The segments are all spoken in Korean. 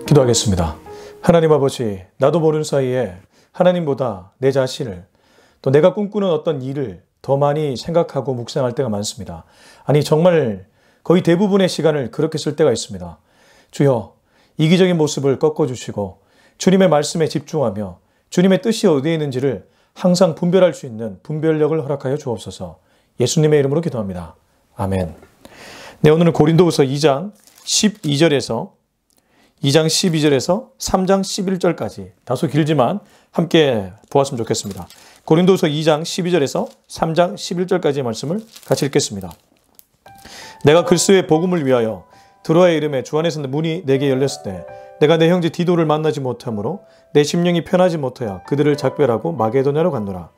기도하겠습니다. 하나님 아버지, 나도 모르는 사이에 하나님보다 내 자신을, 또 내가 꿈꾸는 어떤 일을 더 많이 생각하고 묵상할 때가 많습니다. 아니, 정말 거의 대부분의 시간을 그렇게 쓸 때가 있습니다. 주여, 이기적인 모습을 꺾어주시고 주님의 말씀에 집중하며 주님의 뜻이 어디에 있는지를 항상 분별할 수 있는 분별력을 허락하여 주옵소서. 예수님의 이름으로 기도합니다. 아멘. 네, 오늘은 고린도후서 2장 12절에서 3장 11절까지 다소 길지만 함께 보았으면 좋겠습니다. 고린도후서 2장 12절에서 3장 11절까지의 말씀을 같이 읽겠습니다. 내가 그리스도의 복음을 위하여 드로아의 이름에 주 안에서 문이 내게 열렸을 때 내가 내 형제 디도를 만나지 못하므로 내 심령이 편하지 못하여 그들을 작별하고 마게도냐로 갔노라.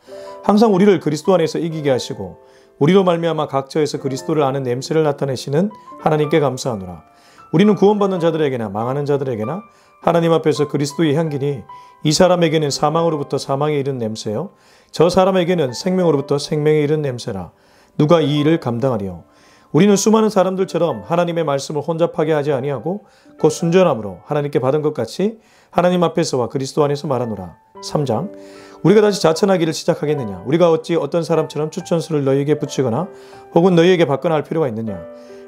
항상 우리를 그리스도 안에서 이기게 하시고 우리로 말미암아 각처에서 그리스도를 아는 냄새를 나타내시는 하나님께 감사하노라. 우리는 구원받는 자들에게나 망하는 자들에게나 하나님 앞에서 그리스도의 향기니 이 사람에게는 사망으로부터 사망에 이른 냄새요 저 사람에게는 생명으로부터 생명에 이른 냄새라. 누가 이 일을 감당하리요? 우리는 수많은 사람들처럼 하나님의 말씀을 혼잡하게 하지 아니하고 곧 순전함으로 하나님께 받은 것 같이 하나님 앞에서와 그리스도 안에서 말하노라. 3장 우리가 다시 자천하기를 시작하겠느냐? 우리가 어찌 어떤 사람처럼 추천서를 너희에게 붙이거나 혹은 너희에게 받거나 할 필요가 있느냐?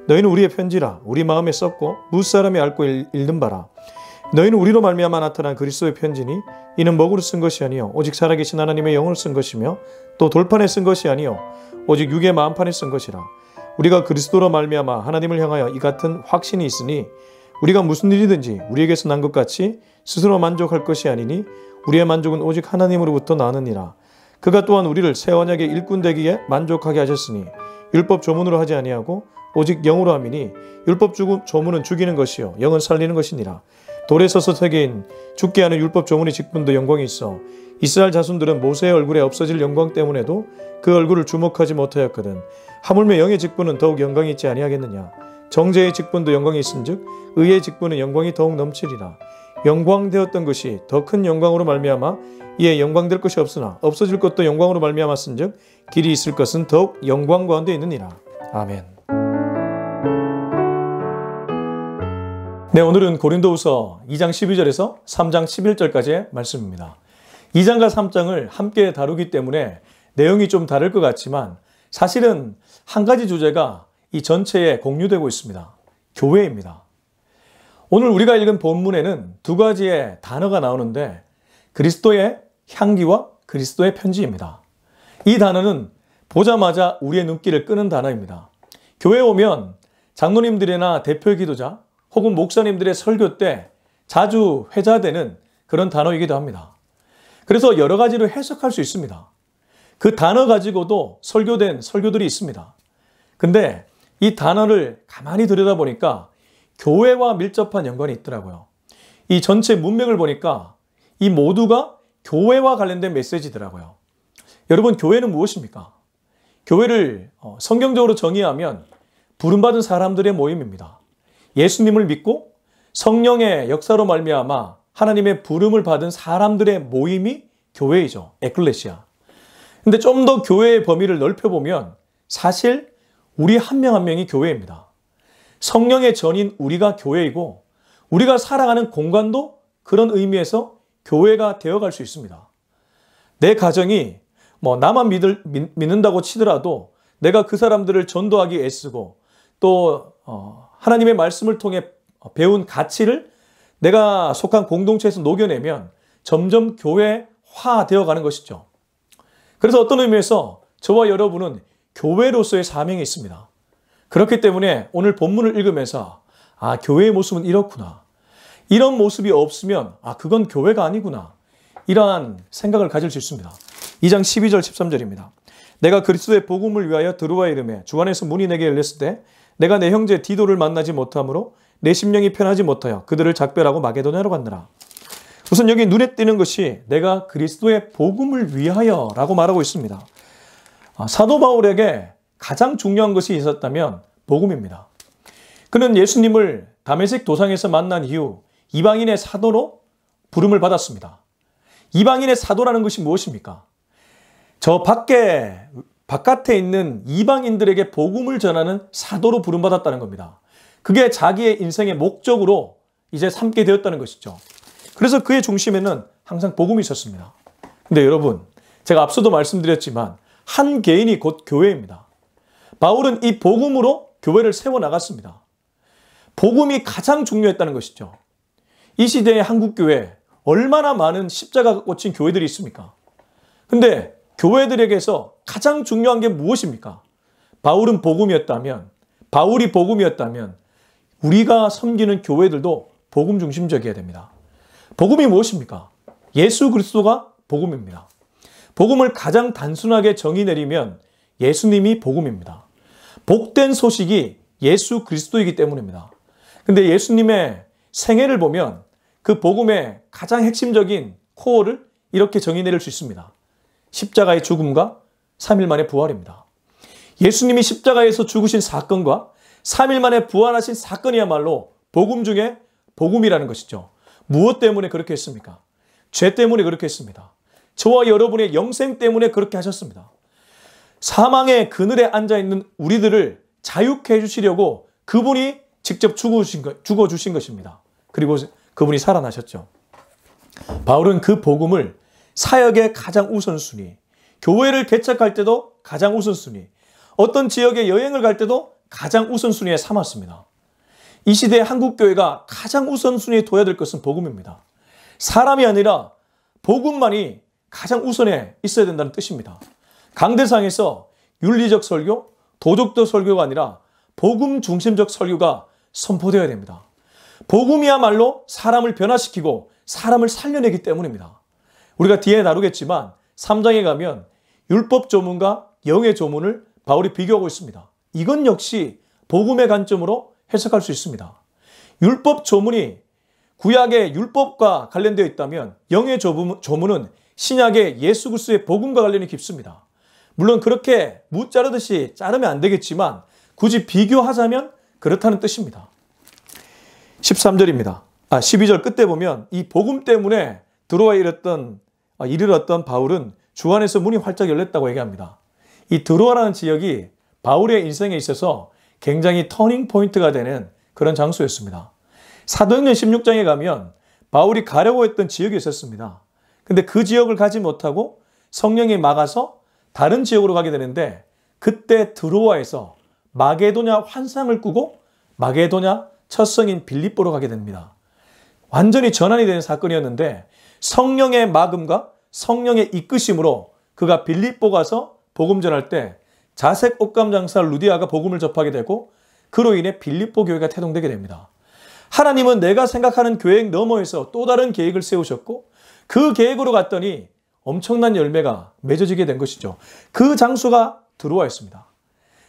너희는 우리의 편지라 우리 마음에 썼고 무사람이 앓고 읽는 바라. 너희는 우리로 말미암아 나타난 그리스도의 편지니 이는 먹으로 쓴 것이 아니요 오직 살아계신 하나님의 영을 쓴 것이며 또 돌판에 쓴 것이 아니요 오직 육의 마음판에 쓴 것이라. 우리가 그리스도로 말미암아 하나님을 향하여 이 같은 확신이 있으니 우리가 무슨 일이든지 우리에게서 난 것 같이 스스로 만족할 것이 아니니 우리의 만족은 오직 하나님으로부터 나느니라. 그가 또한 우리를 새 언약의 일꾼 되기에 만족하게 하셨으니 율법 조문으로 하지 아니하고 오직 영으로 함이니 율법 조문은 죽이는 것이요 영은 살리는 것이니라. 돌에 서서 새긴 죽게 하는 율법 조문의 직분도 영광이 있어 이스라엘 자손들은 모세의 얼굴에 없어질 영광 때문에도 그 얼굴을 주목하지 못하였거든. 하물며 영의 직분은 더욱 영광이 있지 아니하겠느냐? 정죄의 직분도 영광이 있은즉 의의 직분은 영광이 더욱 넘치리라. 영광되었던 것이 더 큰 영광으로 말미암아 이에 영광될 것이 없으나 없어질 것도 영광으로 말미암았은즉 길이 있을 것은 더욱 영광 가운데 있느니라. 아멘. 네, 오늘은 고린도후서 2장 12절에서 3장 11절까지의 말씀입니다. 2장과 3장을 함께 다루기 때문에 내용이 좀 다를 것 같지만 사실은 한 가지 주제가 이 전체에 공유되고 있습니다. 교회입니다. 오늘 우리가 읽은 본문에는 두 가지의 단어가 나오는데 그리스도의 향기와 그리스도의 편지입니다. 이 단어는 보자마자 우리의 눈길을 끄는 단어입니다. 교회에 오면 장로님들이나 대표 기도자 혹은 목사님들의 설교 때 자주 회자되는 그런 단어이기도 합니다. 그래서 여러 가지로 해석할 수 있습니다. 그 단어 가지고도 설교된 설교들이 있습니다. 근데 이 단어를 가만히 들여다보니까 교회와 밀접한 연관이 있더라고요. 이 전체 문맥을 보니까 이 모두가 교회와 관련된 메시지더라고요. 여러분, 교회는 무엇입니까? 교회를 성경적으로 정의하면 부름받은 사람들의 모임입니다. 예수님을 믿고 성령의 역사로 말미암아 하나님의 부름을 받은 사람들의 모임이 교회이죠. 에클레시아. 근데 좀 더 교회의 범위를 넓혀보면 사실 우리 한 명 한 명이 교회입니다. 성령의 전인 우리가 교회이고 우리가 살아가는 공간도 그런 의미에서 교회가 되어갈 수 있습니다. 내 가정이 나만 믿는다고 치더라도 내가 그 사람들을 전도하기 애쓰고 또 하나님의 말씀을 통해 배운 가치를 내가 속한 공동체에서 녹여내면 점점 교회화되어 가는 것이죠. 그래서 어떤 의미에서 저와 여러분은 교회로서의 사명이 있습니다. 그렇기 때문에 오늘 본문을 읽으면서 교회의 모습은 이렇구나. 이런 모습이 없으면 그건 교회가 아니구나. 이러한 생각을 가질 수 있습니다. 2장 12절 13절입니다. 내가 그리스도의 복음을 위하여 드로아의 이름에 주 안에서 문이 내게 열렸을 때 내가 내 형제 디도를 만나지 못하므로 내 심령이 편하지 못하여 그들을 작별하고 마게도냐로 갔느라. 우선 여기 눈에 띄는 것이 내가 그리스도의 복음을 위하여 라고 말하고 있습니다. 사도 바울에게 가장 중요한 것이 있었다면 복음입니다. 그는 예수님을 다메섹 도상에서 만난 이후 이방인의 사도로 부름을 받았습니다. 이방인의 사도라는 것이 무엇입니까? 저 바깥에 있는 이방인들에게 복음을 전하는 사도로 부름받았다는 겁니다. 그게 자기의 인생의 목적으로 이제 삼게 되었다는 것이죠. 그래서 그의 중심에는 항상 복음이 있었습니다. 근데 여러분, 제가 앞서도 말씀드렸지만 한 개인이 곧 교회입니다. 바울은 이 복음으로 교회를 세워나갔습니다. 복음이 가장 중요했다는 것이죠. 이 시대의 한국교회 얼마나 많은 십자가가 꽂힌 교회들이 있습니까? 근데 교회들에게서 가장 중요한 게 무엇입니까? 바울이 복음이었다면 우리가 섬기는 교회들도 복음 중심적이어야 됩니다. 복음이 무엇입니까? 예수 그리스도가 복음입니다. 복음을 가장 단순하게 정의 내리면 예수님이 복음입니다. 복된 소식이 예수 그리스도이기 때문입니다. 근데 예수님의 생애를 보면 그 복음의 가장 핵심적인 코어를 이렇게 정의 내릴 수 있습니다. 십자가의 죽음과 3일 만의 부활입니다. 예수님이 십자가에서 죽으신 사건과 3일 만에 부활하신 사건이야말로 복음 중에 복음이라는 것이죠. 무엇 때문에 그렇게 했습니까? 죄 때문에 그렇게 했습니다. 저와 여러분의 영생 때문에 그렇게 하셨습니다. 사망의 그늘에 앉아있는 우리들을 자유케 해주시려고 그분이 직접 죽어주신 것입니다. 그리고 그분이 살아나셨죠. 바울은 그 복음을 사역의 가장 우선순위, 교회를 개척할 때도 가장 우선순위, 어떤 지역에 여행을 갈 때도 가장 우선순위에 삼았습니다. 이 시대의 한국교회가 가장 우선순위에 둬야 될 것은 복음입니다. 사람이 아니라 복음만이 가장 우선에 있어야 된다는 뜻입니다. 강대상에서 윤리적 설교, 도덕적 설교가 아니라 복음 중심적 설교가 선포되어야 됩니다. 복음이야말로 사람을 변화시키고 사람을 살려내기 때문입니다. 우리가 뒤에 다루겠지만 3장에 가면 율법 조문과 영의 조문을 바울이 비교하고 있습니다. 이건 역시 복음의 관점으로 해석할 수 있습니다. 율법 조문이 구약의 율법과 관련되어 있다면 영의 조문은 신약의 예수 그리스도의 복음과 관련이 깊습니다. 물론 그렇게 무 자르듯이 자르면 안 되겠지만 굳이 비교하자면 그렇다는 뜻입니다. 13절입니다. 12절 끝에 보면 이 복음 때문에 드로아에 이르렀던 바울은 주 안에서 문이 활짝 열렸다고 얘기합니다. 이 드로아라는 지역이 바울의 인생에 있어서 굉장히 터닝 포인트가 되는 그런 장소였습니다. 사도행전 16장에 가면 바울이 가려고 했던 지역이 있었습니다. 근데 그 지역을 가지 못하고 성령이 막아서 다른 지역으로 가게 되는데 그때 드로아에서 마게도냐 환상을 꾸고 마게도냐 첫 성인 빌립보로 가게 됩니다. 완전히 전환이 되는 사건이었는데 성령의 막음과 성령의 이끄심으로 그가 빌립보 가서 복음 전할 때 자색 옷감 장사 루디아가 복음을 접하게 되고 그로 인해 빌립보 교회가 태동되게 됩니다. 하나님은 내가 생각하는 계획 너머에서 또 다른 계획을 세우셨고 그 계획으로 갔더니 엄청난 열매가 맺어지게 된 것이죠. 그 장소가 드로아였습니다.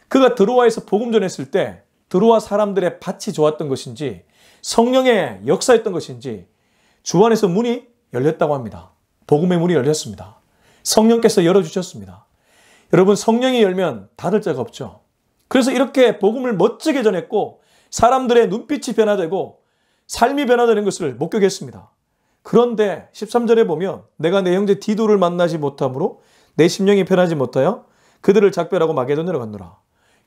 그가 드로아에서 복음 전했을 때 드로아 사람들의 밭이 좋았던 것인지 성령의 역사였던 것인지 주 안에서 문이 열렸다고 합니다. 복음의 문이 열렸습니다. 성령께서 열어주셨습니다. 여러분, 성령이 열면 닫을 자가 없죠. 그래서 이렇게 복음을 멋지게 전했고 사람들의 눈빛이 변화되고 삶이 변화되는 것을 목격했습니다. 그런데 13절에 보면 내가 내 형제 디도를 만나지 못함으로 내 심령이 변하지 못하여 그들을 작별하고 마게도냐로 갔노라.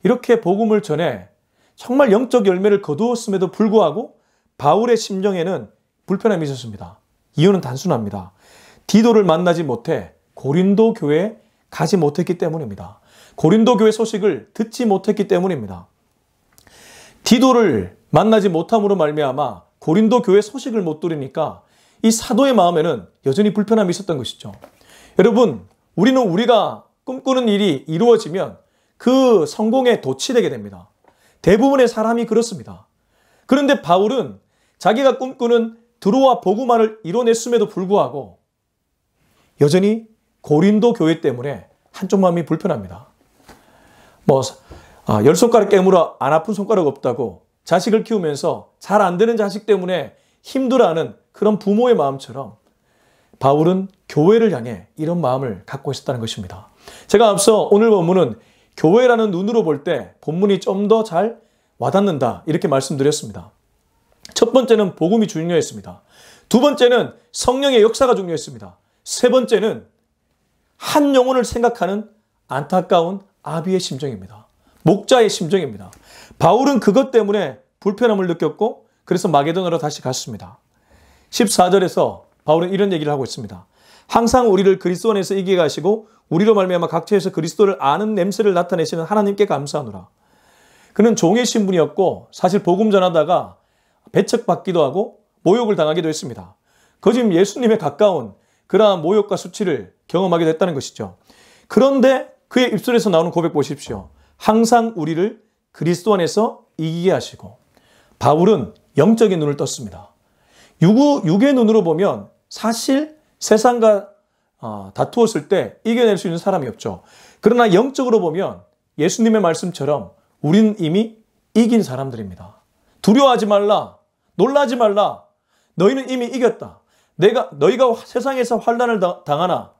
이렇게 복음을 전해 정말 영적 열매를 거두었음에도 불구하고 바울의 심정에는 불편함이 있었습니다. 이유는 단순합니다. 디도를 만나지 못해 고린도 교회에 가지 못했기 때문입니다. 고린도 교회 소식을 듣지 못했기 때문입니다. 디도를 만나지 못함으로 말미암아 고린도 교회 소식을 못 들으니까 이 사도의 마음에는 여전히 불편함이 있었던 것이죠. 여러분, 우리가 꿈꾸는 일이 이루어지면 그 성공에 도취되게 됩니다. 대부분의 사람이 그렇습니다. 그런데 바울은 자기가 꿈꾸는 드로아 복음화를 이뤄냈음에도 불구하고 여전히 고린도 교회 때문에 한쪽 마음이 불편합니다. 열 손가락 깨물어 안 아픈 손가락 없다고 자식을 키우면서 잘 안 되는 자식 때문에 힘들어하는 그런 부모의 마음처럼 바울은 교회를 향해 이런 마음을 갖고 있었다는 것입니다. 제가 앞서 오늘 본문은 교회라는 눈으로 볼 때 본문이 좀 더 잘 와닿는다 이렇게 말씀드렸습니다. 첫 번째는 복음이 중요했습니다. 두 번째는 성령의 역사가 중요했습니다. 세 번째는 한 영혼을 생각하는 안타까운 아비의 심정입니다. 목자의 심정입니다. 바울은 그것 때문에 불편함을 느꼈고 그래서 마게도나로 다시 갔습니다. 14절에서 바울은 이런 얘기를 하고 있습니다. 항상 우리를 그리스도 안에서 이기게 하시고 우리로 말미암아 각처에서 그리스도를 아는 냄새를 나타내시는 하나님께 감사하노라. 그는 종의 신분이었고 사실 복음 전하다가 배척받기도 하고 모욕을 당하기도 했습니다. 거짓 예수님에 가까운 그러한 모욕과 수치를 경험하게 됐다는 것이죠. 그런데 그의 입술에서 나오는 고백 보십시오. 항상 우리를 그리스도 안에서 이기게 하시고. 바울은 영적인 눈을 떴습니다. 육의 눈으로 보면 사실 세상과 다투었을 때 이겨낼 수 있는 사람이 없죠. 그러나 영적으로 보면 예수님의 말씀처럼 우리는 이미 이긴 사람들입니다. 두려워하지 말라. 놀라지 말라. 너희는 이미 이겼다. 너희가 세상에서 환난을 당하나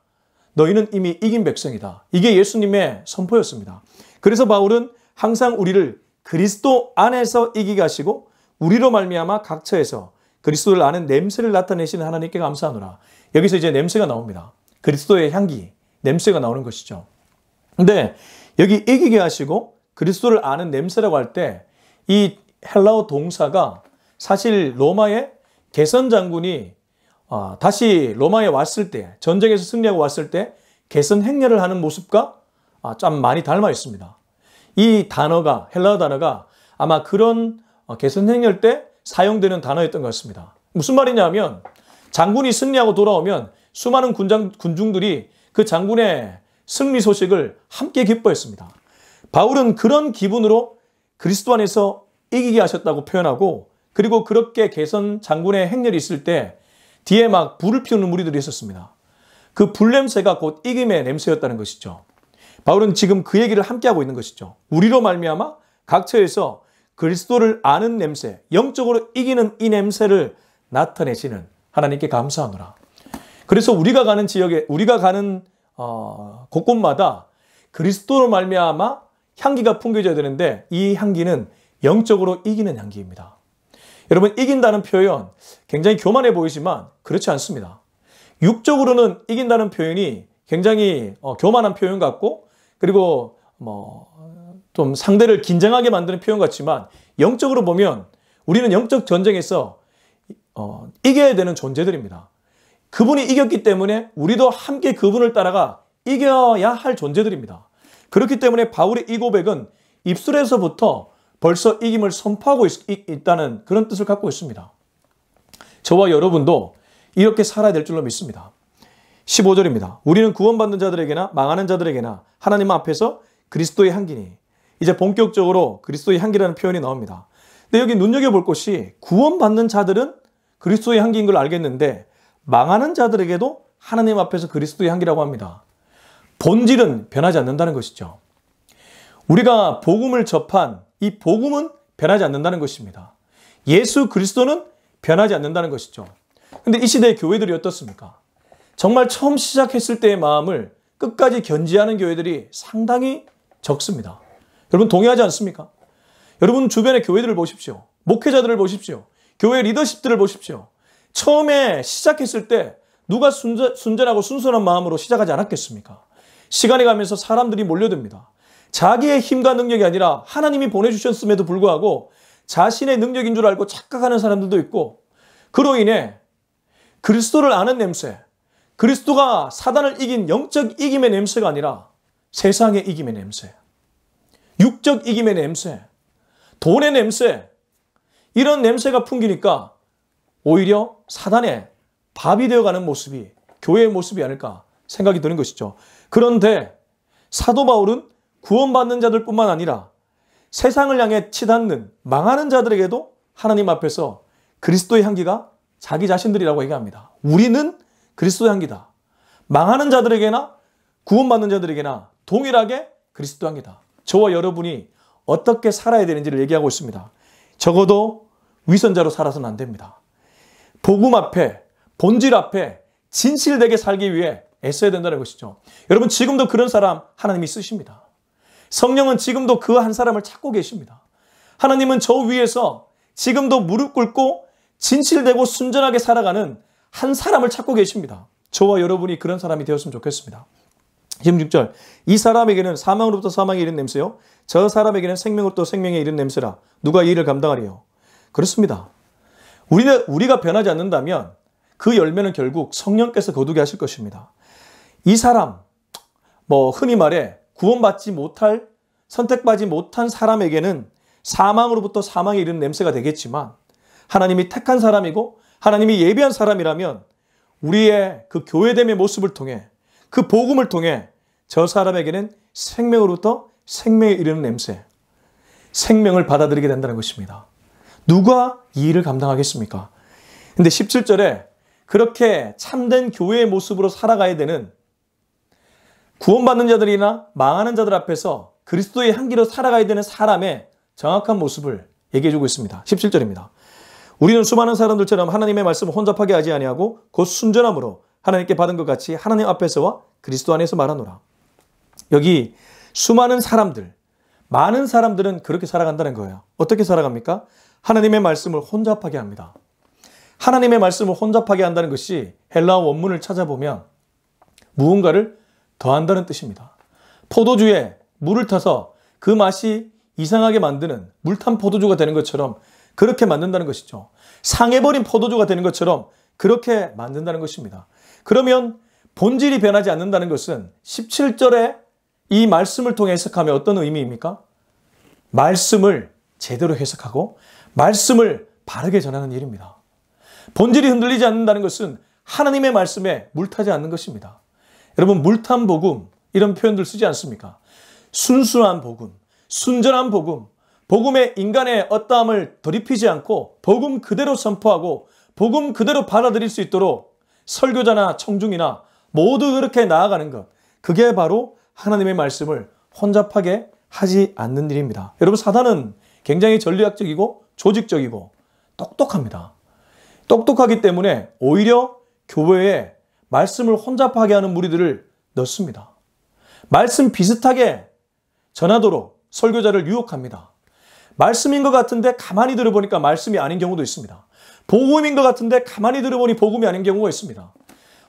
너희는 이미 이긴 백성이다. 이게 예수님의 선포였습니다. 그래서 바울은 항상 우리를 그리스도 안에서 이기게 하시고 우리로 말미암아 각처에서 그리스도를 아는 냄새를 나타내시는 하나님께 감사하노라. 여기서 이제 냄새가 나옵니다. 그리스도의 향기, 냄새가 나오는 것이죠. 근데 여기 이기게 하시고 그리스도를 아는 냄새라고 할 때 이 헬라어 동사가 사실 로마의 게선 장군이 다시 로마에 왔을 때, 전쟁에서 승리하고 왔을 때 개선 행렬을 하는 모습과 좀 많이 닮아 있습니다. 이 단어가, 헬라어 단어가 아마 그런 개선 행렬 때 사용되는 단어였던 것 같습니다. 무슨 말이냐면 장군이 승리하고 돌아오면 수많은 군중들이 그 장군의 승리 소식을 함께 기뻐했습니다. 바울은 그런 기분으로 그리스도 안에서 이기게 하셨다고 표현하고, 그리고 그렇게 개선 장군의 행렬이 있을 때 뒤에 막 불을 피우는 무리들이 있었습니다. 그 불냄새가 곧 이김의 냄새였다는 것이죠. 바울은 지금 그 얘기를 함께 하고 있는 것이죠. 우리로 말미암아 각처에서 그리스도를 아는 냄새, 영적으로 이기는 이 냄새를 나타내시는 하나님께 감사하노라. 그래서 우리가 가는 지역에, 우리가 가는 곳곳마다 그리스도로 말미암아 향기가 풍겨져야 되는데 이 향기는 영적으로 이기는 향기입니다. 여러분, 이긴다는 표현 굉장히 교만해 보이지만 그렇지 않습니다. 육적으로는 이긴다는 표현이 굉장히 교만한 표현 같고, 그리고 좀 상대를 긴장하게 만드는 표현 같지만 영적으로 보면 우리는 영적 전쟁에서 이겨야 되는 존재들입니다. 그분이 이겼기 때문에 우리도 함께 그분을 따라가 이겨야 할 존재들입니다. 그렇기 때문에 바울의 이 고백은 입술에서부터 벌써 이김을 선포하고 있다는 그런 뜻을 갖고 있습니다. 저와 여러분도 이렇게 살아야 될 줄로 믿습니다. 15절입니다. 우리는 구원받는 자들에게나 망하는 자들에게나 하나님 앞에서 그리스도의 향기니. 이제 본격적으로 그리스도의 향기라는 표현이 나옵니다. 근데 여기 눈여겨볼 것이 구원받는 자들은 그리스도의 향기인 걸 알겠는데 망하는 자들에게도 하나님 앞에서 그리스도의 향기라고 합니다. 본질은 변하지 않는다는 것이죠. 우리가 복음을 접한 이 복음은 변하지 않는다는 것입니다. 예수 그리스도는 변하지 않는다는 것이죠. 근데 이 시대의 교회들이 어떻습니까? 정말 처음 시작했을 때의 마음을 끝까지 견지하는 교회들이 상당히 적습니다. 여러분 동의하지 않습니까? 여러분 주변의 교회들을 보십시오. 목회자들을 보십시오. 교회 리더십들을 보십시오. 처음에 시작했을 때 누가 순전하고 순수한 마음으로 시작하지 않았겠습니까? 시간이 가면서 사람들이 몰려듭니다. 자기의 힘과 능력이 아니라 하나님이 보내주셨음에도 불구하고 자신의 능력인 줄 알고 착각하는 사람들도 있고, 그로 인해 그리스도를 아는 냄새, 그리스도가 사단을 이긴 영적 이김의 냄새가 아니라 세상의 이김의 냄새, 육적 이김의 냄새, 돈의 냄새, 이런 냄새가 풍기니까 오히려 사단의 밥이 되어가는 모습이 교회의 모습이 아닐까 생각이 드는 것이죠. 그런데 사도 바울은 구원받는 자들 뿐만 아니라 세상을 향해 치닫는 망하는 자들에게도 하나님 앞에서 그리스도의 향기가 자기 자신들이라고 얘기합니다. 우리는 그리스도의 향기다. 망하는 자들에게나 구원받는 자들에게나 동일하게 그리스도 향기다. 저와 여러분이 어떻게 살아야 되는지를 얘기하고 있습니다. 적어도 위선자로 살아서는 안 됩니다. 복음 앞에, 본질 앞에 진실되게 살기 위해 애써야 된다는 것이죠. 여러분 지금도 그런 사람 하나님이 쓰십니다. 성령은 지금도 그 한 사람을 찾고 계십니다. 하나님은 저 위에서 지금도 무릎 꿇고 진실되고 순전하게 살아가는 한 사람을 찾고 계십니다. 저와 여러분이 그런 사람이 되었으면 좋겠습니다. 16절, 이 사람에게는 사망으로부터 사망에 이른 냄새요, 저 사람에게는 생명으로부터 생명에 이른 냄새라. 누가 이 일을 감당하리요? 그렇습니다. 우리가 변하지 않는다면 그 열매는 결국 성령께서 거두게 하실 것입니다. 이 사람, 흔히 말해 구원받지 못할, 선택받지 못한 사람에게는 사망으로부터 사망에 이르는 냄새가 되겠지만, 하나님이 택한 사람이고 하나님이 예비한 사람이라면 우리의 그 교회됨의 모습을 통해, 그 복음을 통해 저 사람에게는 생명으로부터 생명에 이르는 냄새, 생명을 받아들이게 된다는 것입니다. 누가 이 일을 감당하겠습니까? 근데 17절에 그렇게 참된 교회의 모습으로 살아가야 되는, 구원받는 자들이나 망하는 자들 앞에서 그리스도의 향기로 살아가야 되는 사람의 정확한 모습을 얘기해 주고 있습니다. 17절입니다. 우리는 수많은 사람들처럼 하나님의 말씀을 혼잡하게 하지 아니하고 곧 순전함으로 하나님께 받은 것 같이 하나님 앞에서와 그리스도 안에서 말하노라. 여기 수많은 사람들, 많은 사람들은 그렇게 살아간다는 거예요. 어떻게 살아갑니까? 하나님의 말씀을 혼잡하게 합니다. 하나님의 말씀을 혼잡하게 한다는 것이 헬라어 원문을 찾아보면 무언가를 더한다는 뜻입니다. 포도주에 물을 타서 그 맛이 이상하게 만드는 물탄 포도주가 되는 것처럼 그렇게 만든다는 것이죠. 상해버린 포도주가 되는 것처럼 그렇게 만든다는 것입니다. 그러면 본질이 변하지 않는다는 것은 17절에 이 말씀을 통해 해석하면 어떤 의미입니까? 말씀을 제대로 해석하고 말씀을 바르게 전하는 일입니다. 본질이 흔들리지 않는다는 것은 하나님의 말씀에 물타지 않는 것입니다. 여러분, 물탄 복음 이런 표현들 쓰지 않습니까? 순수한 복음, 순전한 복음, 복음에 인간의 어떠함을 더럽히지 않고 복음 그대로 선포하고 복음 그대로 받아들일 수 있도록 설교자나 청중이나 모두 그렇게 나아가는 것, 그게 바로 하나님의 말씀을 혼잡하게 하지 않는 일입니다. 여러분, 사단은 굉장히 전략적이고 조직적이고 똑똑합니다. 똑똑하기 때문에 오히려 교회에 말씀을 혼잡하게 하는 무리들을 넣습니다. 말씀 비슷하게 전하도록 설교자를 유혹합니다. 말씀인 것 같은데 가만히 들어보니까 말씀이 아닌 경우도 있습니다. 복음인 것 같은데 가만히 들어보니 복음이 아닌 경우가 있습니다.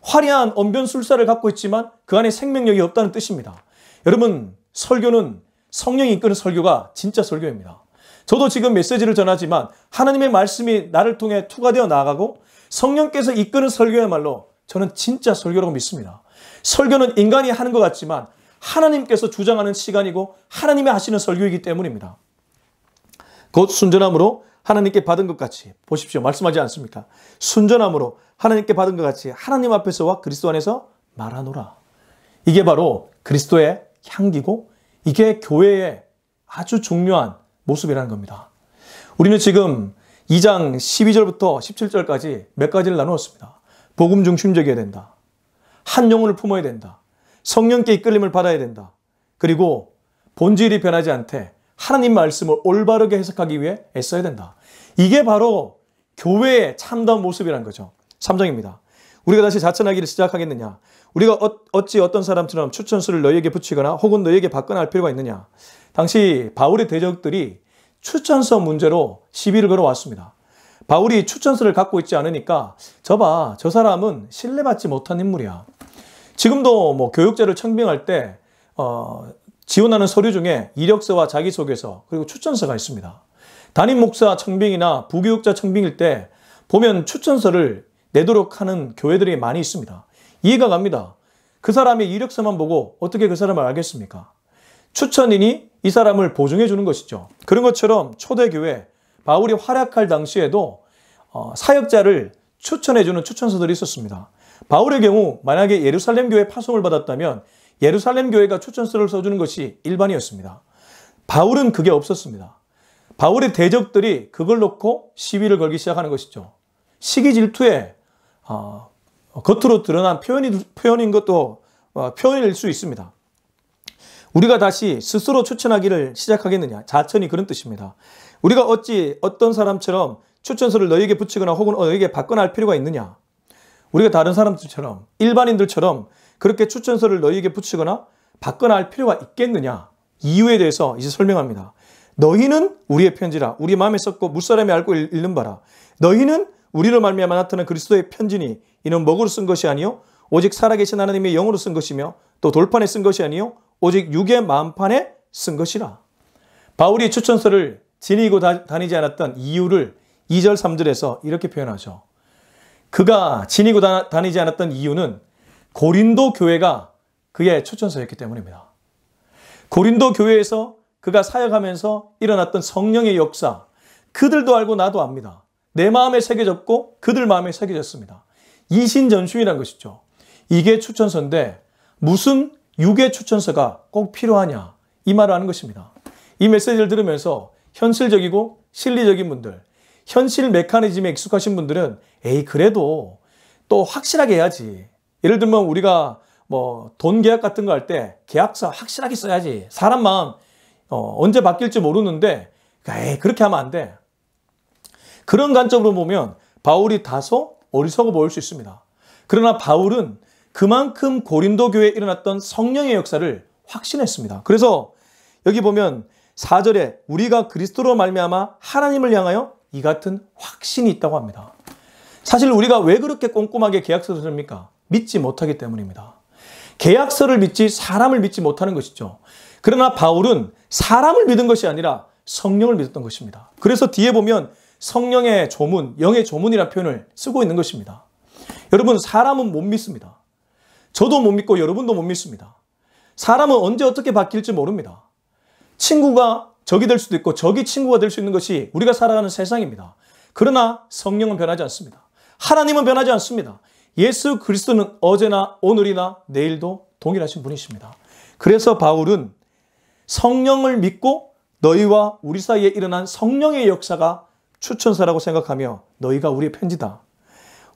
화려한 언변술사를 갖고 있지만 그 안에 생명력이 없다는 뜻입니다. 여러분, 설교는 성령이 이끄는 설교가 진짜 설교입니다. 저도 지금 메시지를 전하지만 하나님의 말씀이 나를 통해 투과되어 나아가고 성령께서 이끄는 설교야말로 저는 진짜 설교라고 믿습니다. 설교는 인간이 하는 것 같지만 하나님께서 주장하는 시간이고 하나님이 하시는 설교이기 때문입니다. 곧 순전함으로 하나님께 받은 것 같이, 보십시오, 말씀하지 않습니까? 순전함으로 하나님께 받은 것 같이 하나님 앞에서와 그리스도 안에서 말하노라. 이게 바로 그리스도의 향기고 이게 교회의 아주 중요한 모습이라는 겁니다. 우리는 지금 2장 12절부터 17절까지 몇 가지를 나누었습니다. 복음 중심적이어야 된다. 한 영혼을 품어야 된다. 성령께 이끌림을 받아야 된다. 그리고 본질이 변하지 않되 하나님 말씀을 올바르게 해석하기 위해 애써야 된다. 이게 바로 교회의 참다운 모습이라는 거죠. 3장입니다. 우리가 다시 자천하기를 시작하겠느냐? 우리가 어찌 어떤 사람처럼 추천서를 너희에게 붙이거나 혹은 너희에게 받거나 할 필요가 있느냐? 당시 바울의 대적들이 추천서 문제로 시비를 걸어왔습니다. 바울이 추천서를 갖고 있지 않으니까 저 사람은 신뢰받지 못한 인물이야. 지금도 교육자를 청빙할 때 지원하는 서류 중에 이력서와 자기소개서 그리고 추천서가 있습니다. 담임 목사 청빙이나 부교육자 청빙일 때 보면 추천서를 내도록 하는 교회들이 많이 있습니다. 이해가 갑니다. 그 사람의 이력서만 보고 어떻게 그 사람을 알겠습니까? 추천인이 이 사람을 보증해 주는 것이죠. 그런 것처럼 초대교회 바울이 활약할 당시에도 사역자를 추천해 주는 추천서들이 있었습니다. 바울의 경우 만약에 예루살렘 교회 파송을 받았다면 예루살렘 교회가 추천서를 써주는 것이 일반이었습니다. 바울은 그게 없었습니다. 바울의 대적들이 그걸 놓고 시비를 걸기 시작하는 것이죠. 시기 질투에 겉으로 드러난 표현인 것도 표현일 수 있습니다. 우리가 다시 스스로 추천하기를 시작하겠느냐? 자천이 그런 뜻입니다. 우리가 어찌 어떤 사람처럼 추천서를 너희에게 붙이거나 혹은 너희에게 받거나 할 필요가 있느냐? 우리가 다른 사람들처럼 일반인들처럼 그렇게 추천서를 너희에게 붙이거나 받거나 할 필요가 있겠느냐? 이유에 대해서 이제 설명합니다. 너희는 우리의 편지라 우리 마음에 썼고 무사람이 알고 읽는 바라. 너희는 우리로 말미암아 나타난 그리스도의 편지니 이는 먹으로 쓴 것이 아니요 오직 살아계신 하나님의 영으로 쓴 것이며 또 돌판에 쓴 것이 아니요 오직 육의 마음판에 쓴 것이라. 바울이 추천서를 지니고 다니지 않았던 이유를 2절, 3절에서 이렇게 표현하죠. 그가 지니고 다니지 않았던 이유는 고린도 교회가 그의 추천서였기 때문입니다. 고린도 교회에서 그가 사역하면서 일어났던 성령의 역사, 그들도 알고 나도 압니다. 내 마음에 새겨졌고 그들 마음에 새겨졌습니다. 이신전심이라는 것이죠. 이게 추천서인데 무슨 육의 추천서가 꼭 필요하냐, 이 말을 하는 것입니다. 이 메시지를 들으면서 현실적이고 실리적인 분들, 현실 메커니즘에 익숙하신 분들은 그래도 또 확실하게 해야지. 예를 들면 우리가 돈 계약 같은 거 할 때 계약서 확실하게 써야지. 사람 마음 언제 바뀔지 모르는데 그렇게 하면 안 돼. 그런 관점으로 보면 바울이 다소 어리석어 보일 수 있습니다. 그러나 바울은 그만큼 고린도 교회에 일어났던 성령의 역사를 확신했습니다. 그래서 여기 보면 4절에 우리가 그리스도로 말미암아 하나님을 향하여 이 같은 확신이 있다고 합니다. 사실 우리가 왜 그렇게 꼼꼼하게 계약서를 씁니까? 믿지 못하기 때문입니다. 계약서를 믿지 사람을 믿지 못하는 것이죠. 그러나 바울은 사람을 믿은 것이 아니라 성령을 믿었던 것입니다. 그래서 뒤에 보면 성령의 조문, 영의 조문이라는 표현을 쓰고 있는 것입니다. 여러분, 사람은 못 믿습니다. 저도 못 믿고 여러분도 못 믿습니다. 사람은 언제 어떻게 바뀔지 모릅니다. 친구가 적이 될 수도 있고 적이 친구가 될 수 있는 것이 우리가 살아가는 세상입니다. 그러나 성령은 변하지 않습니다. 하나님은 변하지 않습니다. 예수 그리스도는 어제나 오늘이나 내일도 동일하신 분이십니다. 그래서 바울은 성령을 믿고 너희와 우리 사이에 일어난 성령의 역사가 추천서라고 생각하며 너희가 우리의 편지다.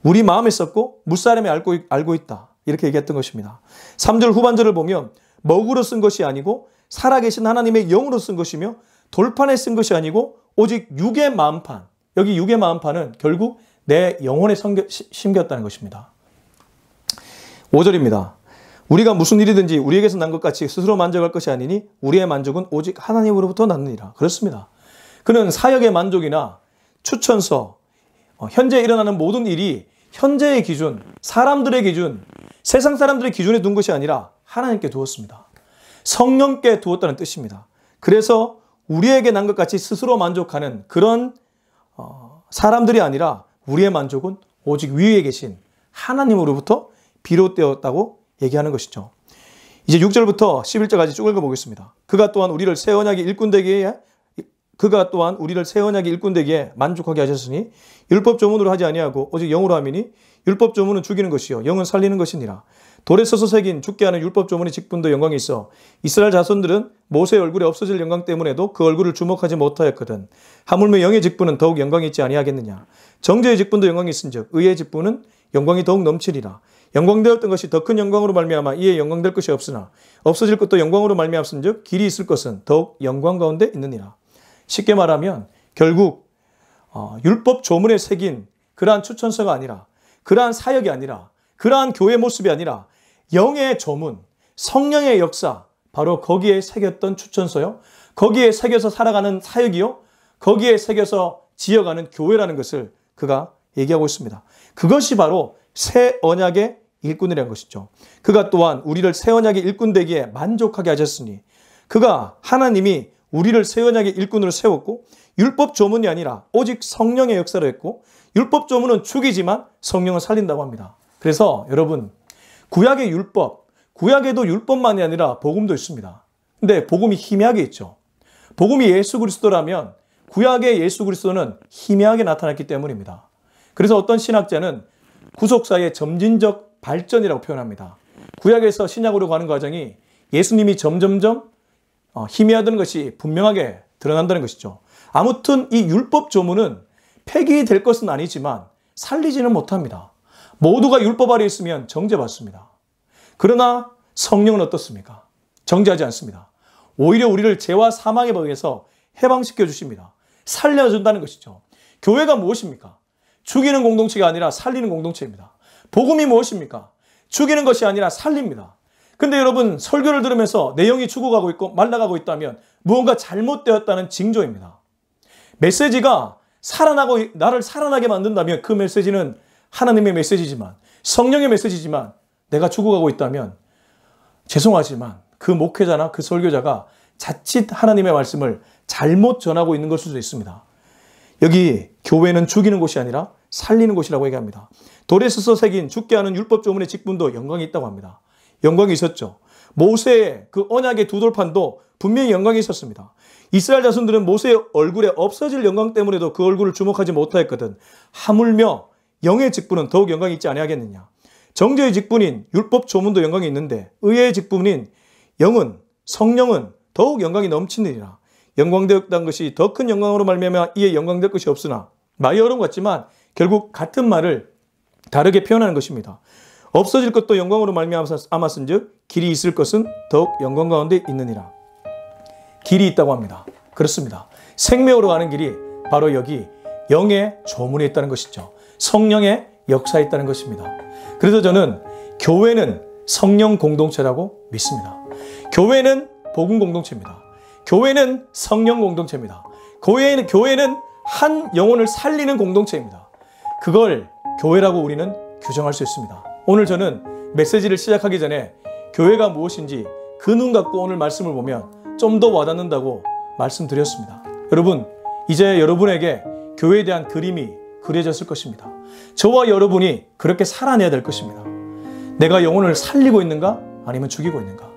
우리 마음에 썼고 무사람이 알고 있다. 이렇게 얘기했던 것입니다. 3절 후반절을 보면 먹으로 쓴 것이 아니고 살아계신 하나님의 영으로 쓴 것이며 돌판에 쓴 것이 아니고 오직 육의 마음판. 여기 육의 마음판은 결국 내 영혼에 심겼다는 것입니다. 5절입니다. 우리가 무슨 일이든지 우리에게서 난 것 같이 스스로 만족할 것이 아니니 우리의 만족은 오직 하나님으로부터 났느니라. 그렇습니다. 그는 사역의 만족이나 추천서, 현재 일어나는 모든 일이 현재의 기준, 사람들의 기준, 세상 사람들의 기준에 둔 것이 아니라 하나님께 두었습니다. 성령께 두었다는 뜻입니다. 그래서 우리에게 난 것 같이 스스로 만족하는 그런 사람들이 아니라 우리의 만족은 오직 위에 계신 하나님으로부터 비롯되었다고 얘기하는 것이죠. 이제 6절부터 11절까지 쭉 읽어보겠습니다. 그가 또한 우리를 새 언약의 일꾼 되기에 만족하게 하셨으니 율법 조문으로 하지 아니하고 오직 영으로 함이니 율법 조문은 죽이는 것이요 영은 살리는 것이니라. 돌에 써서 새긴 죽게 하는 율법 조문의 직분도 영광이 있어 이스라엘 자손들은 모세의 얼굴에 없어질 영광 때문에도 그 얼굴을 주목하지 못하였거든. 하물며 영의 직분은 더욱 영광이 있지 아니하겠느냐. 정죄의 직분도 영광이 있은즉 의의 직분은 영광이 더욱 넘치리라. 영광되었던 것이 더 큰 영광으로 말미암아 이에 영광될 것이 없으나 없어질 것도 영광으로 말미암은즉 길이 있을 것은 더욱 영광 가운데 있느니라. 쉽게 말하면 결국 율법 조문에 새긴 그러한 추천서가 아니라, 그러한 사역이 아니라, 그러한 교회 모습이 아니라 영의 조문, 성령의 역사, 바로 거기에 새겼던 추천서요, 거기에 새겨서 살아가는 사역이요, 거기에 새겨서 지어가는 교회라는 것을 그가 얘기하고 있습니다. 그것이 바로 새 언약의 일꾼이라는 것이죠. 그가 또한 우리를 새 언약의 일꾼 되기에 만족하게 하셨으니, 그가 하나님이 우리를 새 언약의 일꾼으로 세웠고 율법 조문이 아니라 오직 성령의 역사를 했고, 율법 조문은 죽이지만 성령은 살린다고 합니다. 그래서 여러분, 구약의 율법, 구약에도 율법만이 아니라 복음도 있습니다. 근데 복음이 희미하게 있죠. 복음이 예수 그리스도라면 구약의 예수 그리스도는 희미하게 나타났기 때문입니다. 그래서 어떤 신학자는 구속사의 점진적 발전이라고 표현합니다. 구약에서 신약으로 가는 과정이 예수님이 점점점 희미하다는 것이 분명하게 드러난다는 것이죠. 아무튼 이 율법 조문은 폐기될 것은 아니지만 살리지는 못합니다. 모두가 율법 아래 있으면 정죄받습니다. 그러나 성령은 어떻습니까? 정죄하지 않습니다. 오히려 우리를 죄와 사망의 법에서 해방시켜 주십니다. 살려준다는 것이죠. 교회가 무엇입니까? 죽이는 공동체가 아니라 살리는 공동체입니다. 복음이 무엇입니까? 죽이는 것이 아니라 살립니다. 근데 여러분, 설교를 들으면서 내용이 죽어가고 있고 말라가고 있다면 무언가 잘못되었다는 징조입니다. 메시지가 나를 살아나게 만든다면 그 메시지는 하나님의 메시지지만, 성령의 메시지지만 내가 죽어가고 있다면 죄송하지만 그 목회자나 그 설교자가 자칫 하나님의 말씀을 잘못 전하고 있는 것일 수도 있습니다. 여기 교회는 죽이는 곳이 아니라 살리는 곳이라고 얘기합니다. 돌에 서서 새긴 죽게 하는 율법 조문의 직분도 영광이 있다고 합니다. 영광이 있었죠. 모세의 그 언약의 두 돌판도 분명히 영광이 있었습니다. 이스라엘 자손들은 모세의 얼굴에 없어질 영광 때문에도 그 얼굴을 주목하지 못하였거든. 하물며 영의 직분은 더욱 영광이 있지 아니하겠느냐. 정죄의 직분인 율법 조문도 영광이 있는데 의의 직분인 영은, 성령은 더욱 영광이 넘치느니라. 영광되었다는 것이 더 큰 영광으로 말미암아 이에 영광될 것이 없으나, 말이 어려운 것 같지만 결국 같은 말을 다르게 표현하는 것입니다. 없어질 것도 영광으로 말미암았은즉 길이 있을 것은 더욱 영광 가운데 있느니라. 길이 있다고 합니다. 그렇습니다. 생명으로 가는 길이 바로 여기 영의 조문에 있다는 것이죠. 성령의 역사에 있다는 것입니다. 그래서 저는 교회는 성령 공동체라고 믿습니다. 교회는 복음 공동체입니다. 교회는 성령 공동체입니다. 교회는 한 영혼을 살리는 공동체입니다. 그걸 교회라고 우리는 규정할 수 있습니다. 오늘 저는 메시지를 시작하기 전에 교회가 무엇인지 그 눈 갖고 오늘 말씀을 보면 좀 더 와닿는다고 말씀드렸습니다. 여러분, 이제 여러분에게 교회에 대한 그림이 그려졌을 것입니다. 저와 여러분이 그렇게 살아내야 될 것입니다. 내가 영혼을 살리고 있는가? 아니면 죽이고 있는가?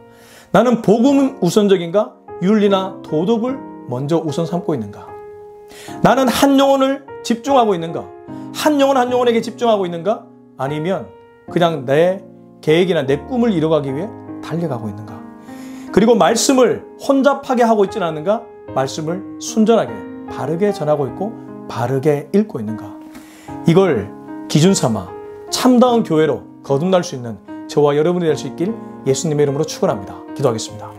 나는 복음 우선적인가? 윤리나 도덕을 먼저 우선 삼고 있는가? 나는 한 영혼을 집중하고 있는가? 한 영혼에게 집중하고 있는가? 아니면 그냥 내 계획이나 내 꿈을 이뤄가기 위해 달려가고 있는가? 그리고 말씀을 혼잡하게 하고 있지는 않는가? 말씀을 순전하게 바르게 전하고 있고 바르게 읽고 있는가? 이걸 기준 삼아 참다운 교회로 거듭날 수 있는 저와 여러분이 될 수 있길 예수님의 이름으로 축원합니다. 기도하겠습니다.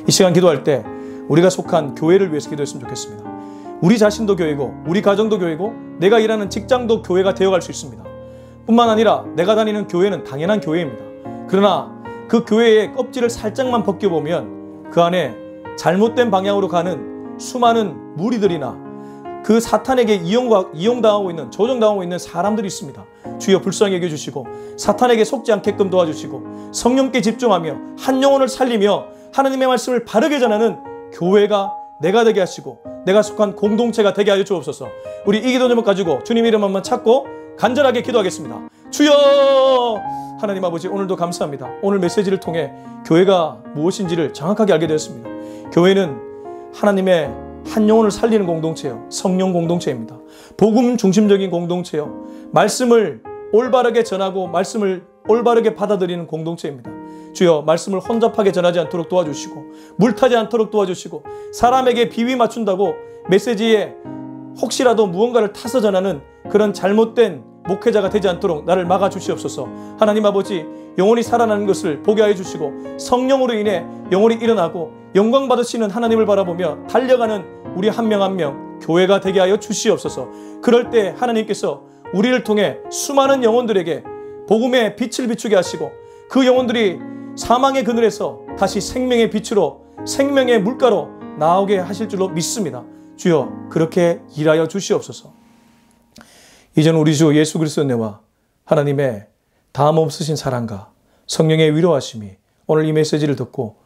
이 시간 기도할 때 우리가 속한 교회를 위해서 기도했으면 좋겠습니다. 우리 자신도 교회고 우리 가정도 교회고 내가 일하는 직장도 교회가 되어갈 수 있습니다. 뿐만 아니라 내가 다니는 교회는 당연한 교회입니다. 그러나 그 교회의 껍질을 살짝만 벗겨보면 그 안에 잘못된 방향으로 가는 수많은 무리들이나 그 사탄에게 이용당하고 있는, 조종당하고 있는 사람들이 있습니다. 주여 불쌍히 여겨주시고 사탄에게 속지 않게끔 도와주시고 성령께 집중하며 한 영혼을 살리며 하나님의 말씀을 바르게 전하는 교회가 내가 되게 하시고 내가 속한 공동체가 되게 하여 주옵소서. 우리 이 기도 제목 가지고 주님 이름 한번 찾고 간절하게 기도하겠습니다. 주여! 하나님 아버지, 오늘도 감사합니다. 오늘 메시지를 통해 교회가 무엇인지를 정확하게 알게 되었습니다. 교회는 하나님의 한 영혼을 살리는 공동체요, 성령 공동체입니다. 복음 중심적인 공동체요, 말씀을 올바르게 전하고 말씀을 올바르게 받아들이는 공동체입니다. 주여, 말씀을 혼잡하게 전하지 않도록 도와주시고 물타지 않도록 도와주시고 사람에게 비위 맞춘다고 메시지에 혹시라도 무언가를 타서 전하는 그런 잘못된 목회자가 되지 않도록 나를 막아주시옵소서. 하나님 아버지, 영혼이 살아나는 것을 보게 하여 주시고 성령으로 인해 영혼이 일어나고 영광 받으시는 하나님을 바라보며 달려가는 우리 한 명 한 명 교회가 되게 하여 주시옵소서. 그럴 때 하나님께서 우리를 통해 수많은 영혼들에게 복음의 빛을 비추게 하시고 그 영혼들이 사망의 그늘에서 다시 생명의 빛으로, 생명의 물가로 나오게 하실 줄로 믿습니다. 주여, 그렇게 일하여 주시옵소서. 이제는 우리 주 예수 그리스도의 은혜와 하나님의 다함없으신 사랑과 성령의 위로하심이 오늘 이 메시지를 듣고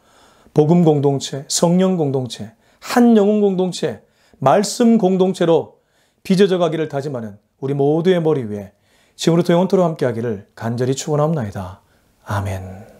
복음 공동체, 성령 공동체, 한 영혼 공동체, 말씀 공동체로 빚어져 가기를 다짐하는 우리 모두의 머리 위에 지금부터 영원토록 함께하기를 간절히 축원하옵나이다. 아멘.